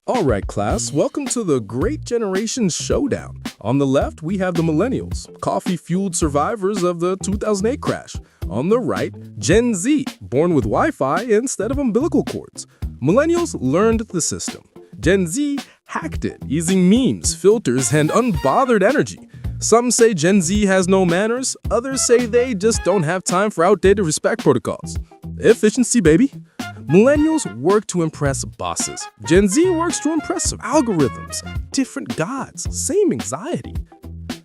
All right, class, welcome to the Great Generation Showdown. On the left, we have the Millennials, coffee-fueled survivors of the 2008 crash. On the right, Gen Z, born with Wi-Fi instead of umbilical cords. Millennials learned the system. Gen Z hacked it, using memes, filters, and unbothered energy. Some say Gen Z has no manners, others say they just don't have time for outdated respect protocols. Efficiency, baby. Millennials work to impress bosses. Gen Z works to impress algorithms. Different gods, same anxiety.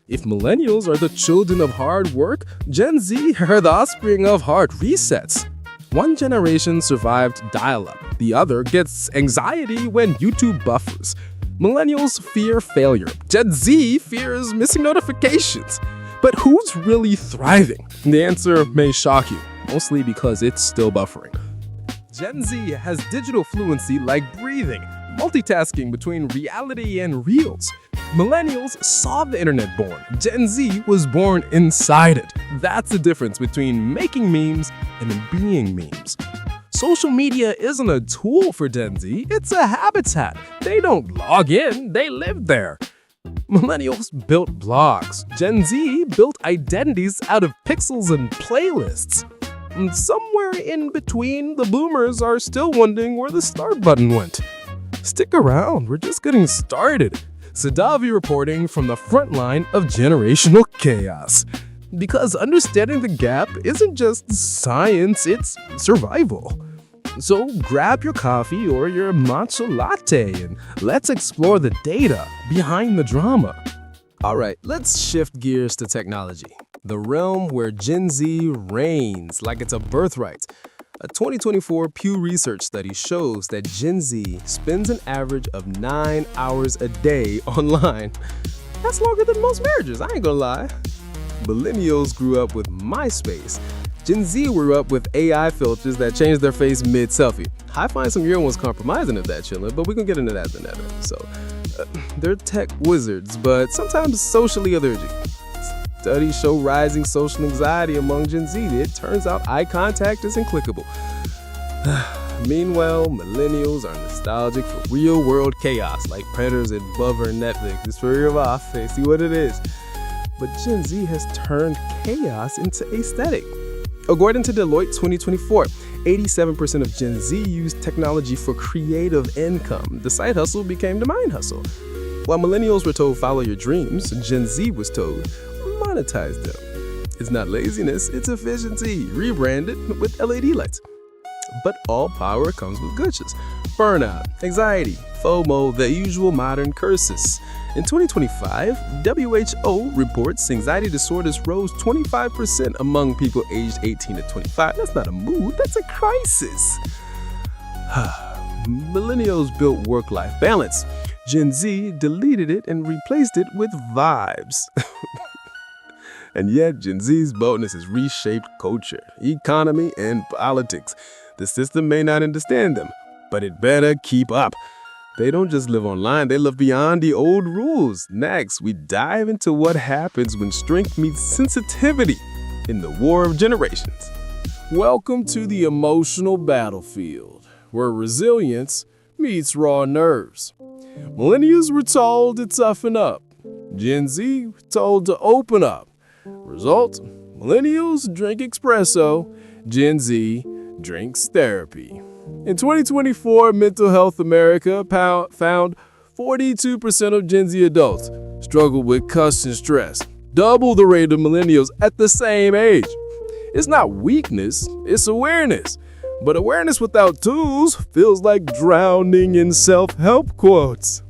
If millennials are the children of hard work, Gen Z are the offspring of hard resets. One generation survived dial-up. The other gets anxiety when YouTube buffers. Millennials fear failure. Gen Z fears missing notifications. But who's really thriving? The answer may shock you, mostly because it's still buffering. Gen Z has digital fluency like breathing, multitasking between reality and reels. Millennials saw the internet born. Gen Z was born inside it. That's the difference between making memes and being memes. Social media isn't a tool for Gen Z, it's a habitat. They don't log in, they live there. Millennials built blogs. Gen Z built identities out of pixels and playlists. And somewhere in between, the boomers are still wondering where the start button went. Stick around, we're just getting started. Sidavi reporting from the front line of generational chaos. Because understanding the gap isn't just science, it's survival. So grab your coffee or your matcha latte and let's explore the data behind the drama. All right, let's shift gears to technology, the realm where Gen Z reigns like it's a birthright. A 2024 Pew Research study shows that Gen Z spends an average of 9 hours a day online. That's longer than most marriages, I ain't gonna lie. Millennials grew up with MySpace. Gen Z grew up with AI filters that changed their face mid-selfie. I find some real ones compromising if that chillin', but we can get into that in a minute. So, they're tech wizards, but sometimes socially allergic. Studies show rising social anxiety among Gen Z. It turns out eye contact isn't clickable. Meanwhile, millennials are nostalgic for real-world chaos, like Predators and Buffer and Netflix. It's for real off, they see what it is. But Gen Z has turned chaos into aesthetic. According to Deloitte 2024, 87% of Gen Z use technology for creative income. The side hustle became the mind hustle. While millennials were told follow your dreams, Gen Z was told monetize them. It's not laziness, it's efficiency, rebranded with LED lights. But all power comes with glitches. Burnout, anxiety, FOMO, the usual modern curses. In 2025, WHO reports anxiety disorders rose 25% among people aged 18 to 25. That's not a mood, that's a crisis. Millennials built work-life balance. Gen Z deleted it and replaced it with vibes. And yet, Gen Z's boldness has reshaped culture, economy, and politics. The system may not understand them, but it better keep up. They don't just live online, they live beyond the old rules. Next, we dive into what happens when strength meets sensitivity in the war of generations. Welcome to the emotional battlefield, where resilience meets raw nerves. Millennials were told to toughen up. Gen Z were told to open up. Result, millennials drink espresso, Gen Z drinks therapy. In 2024, Mental Health America found 42% of Gen Z adults struggle with custom stress, double the rate of millennials at the same age. It's not weakness, it's awareness. But awareness without tools feels like drowning in self-help quotes.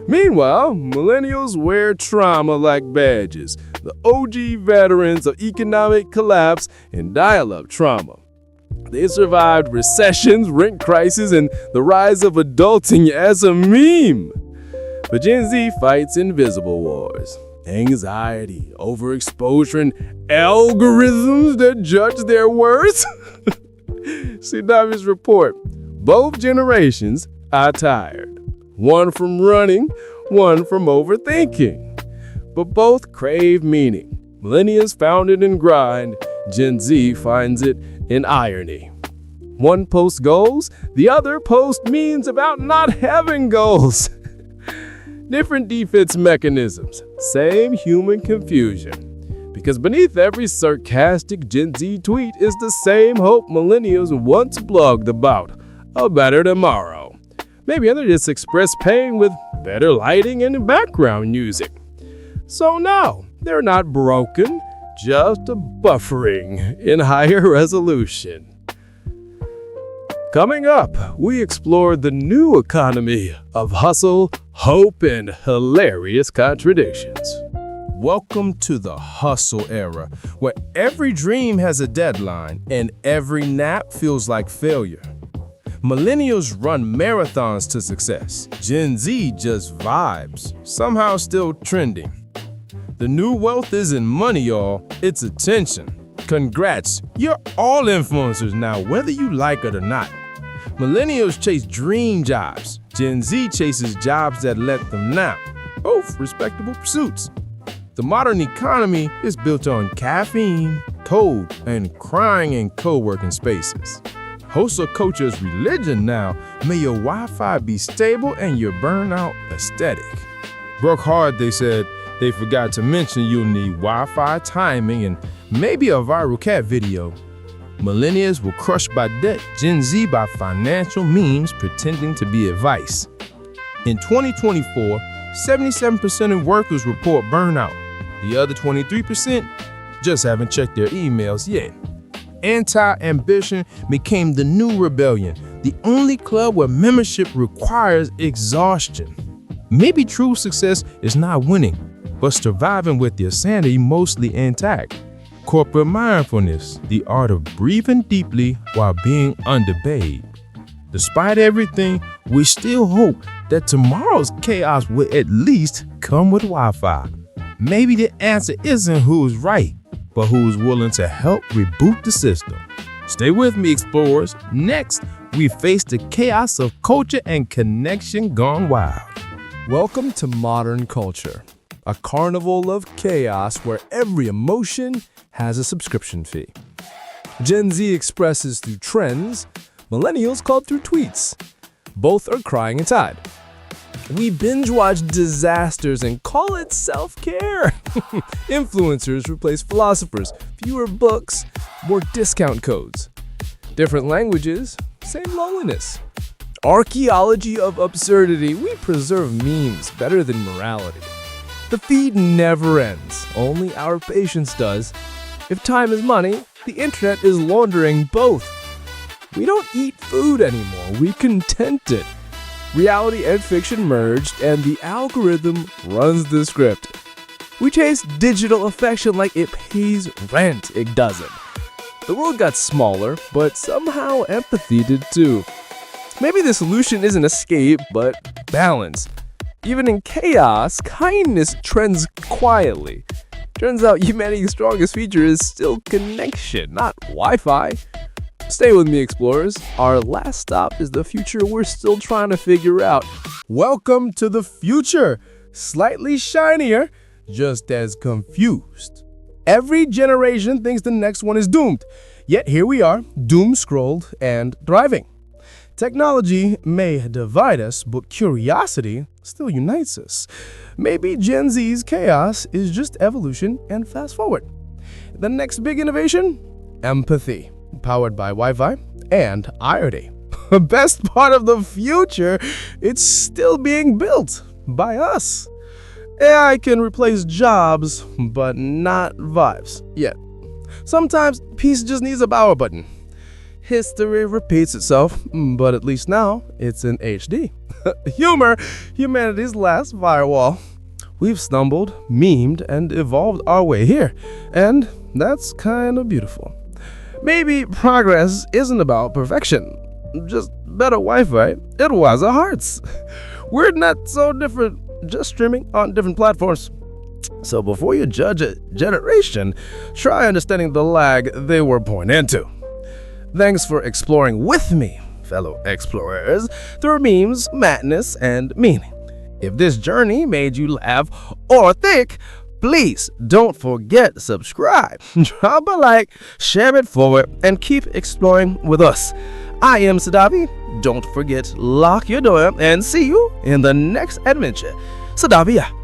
Meanwhile, millennials wear trauma like badges, the OG veterans of economic collapse and dial-up trauma. They survived recessions, rent crises, and the rise of adulting as a meme. But Gen Z fights invisible wars. Anxiety, overexposure, and algorithms that judge their worth. Sidavi's report, both generations are tired. One from running, one from overthinking. But both crave meaning. Millennials found it in grind. Gen Z finds it in irony. One post goals, the other post means about not having goals. Different defense mechanisms, same human confusion. Because beneath every sarcastic Gen Z tweet is the same hope millennials once blogged about, a better tomorrow. Maybe others just express pain with better lighting and background music. So no, they're not broken, just buffering in higher resolution. Coming up, we explore the new economy of hustle, hope, and hilarious contradictions. Welcome to the hustle era, where every dream has a deadline and every nap feels like failure. Millennials run marathons to success. Gen Z just vibes, somehow still trending. The new wealth isn't money, y'all, it's attention. Congrats, you're all influencers now, whether you like it or not. Millennials chase dream jobs. Gen Z chases jobs that let them nap. Both respectable pursuits. The modern economy is built on caffeine, code, and crying in co-working spaces. Hustle culture's religion now. May your Wi-Fi be stable and your burnout aesthetic. Broke hard, they said. They forgot to mention you'll need Wi-Fi timing and maybe a viral cat video. Millennials will crush by debt, Gen Z by financial memes pretending to be advice. In 2024, 77% of workers report burnout. The other 23% just haven't checked their emails yet. Anti-ambition became the new rebellion, the only club where membership requires exhaustion. Maybe true success is not winning, but surviving with your sanity mostly intact. Corporate mindfulness, the art of breathing deeply while being underpaid. Despite everything, we still hope that tomorrow's chaos will at least come with Wi-Fi. Maybe the answer isn't who's right, but who's willing to help reboot the system. Stay with me, explorers. Next, we face the chaos of culture and connection gone wild. Welcome to modern culture, a carnival of chaos where every emotion has a subscription fee. Gen Z expresses through trends, millennials call through tweets. Both are crying inside. We binge watch disasters and call it self-care. Influencers replace philosophers, fewer books, more discount codes. Different languages, same loneliness. Archaeology of absurdity, we preserve memes better than morality. The feed never ends, only our patience does. If time is money, the internet is laundering both. We don't eat food anymore, we content it. Reality and fiction merged, and the algorithm runs the script. We chase digital affection like it pays rent. It doesn't. The world got smaller, but somehow empathy did too. Maybe the solution isn't escape, but balance. Even in chaos, kindness trends quietly. Turns out humanity's strongest feature is still connection, not Wi-Fi. Stay with me, explorers. Our last stop is the future we're still trying to figure out. Welcome to the future, slightly shinier, just as confused. Every generation thinks the next one is doomed, yet here we are, doom-scrolled and thriving. Technology may divide us, but curiosity still unites us. Maybe Gen Z's chaos is just evolution and fast forward. The next big innovation? Empathy. Powered by Wi-Fi and irony. The best part of the future, it's still being built by us. AI can replace jobs, but not vibes yet. Sometimes peace just needs a power button. History repeats itself, but at least now it's in HD. Humor, humanity's last firewall. We've stumbled, memed, and evolved our way here, and that's kind of beautiful. Maybe progress isn't about perfection, just better Wi-Fi and wiser hearts. We're not so different, just streaming on different platforms. So before you judge a generation, try understanding the lag they were born into. Thanks for exploring with me, fellow explorers, through memes, madness, and meaning. If this journey made you laugh or think, please don't forget to subscribe, drop a like, share it forward, and keep exploring with us. I am Sidavi. Don't forget, lock your door and see you in the next adventure. Sidavi.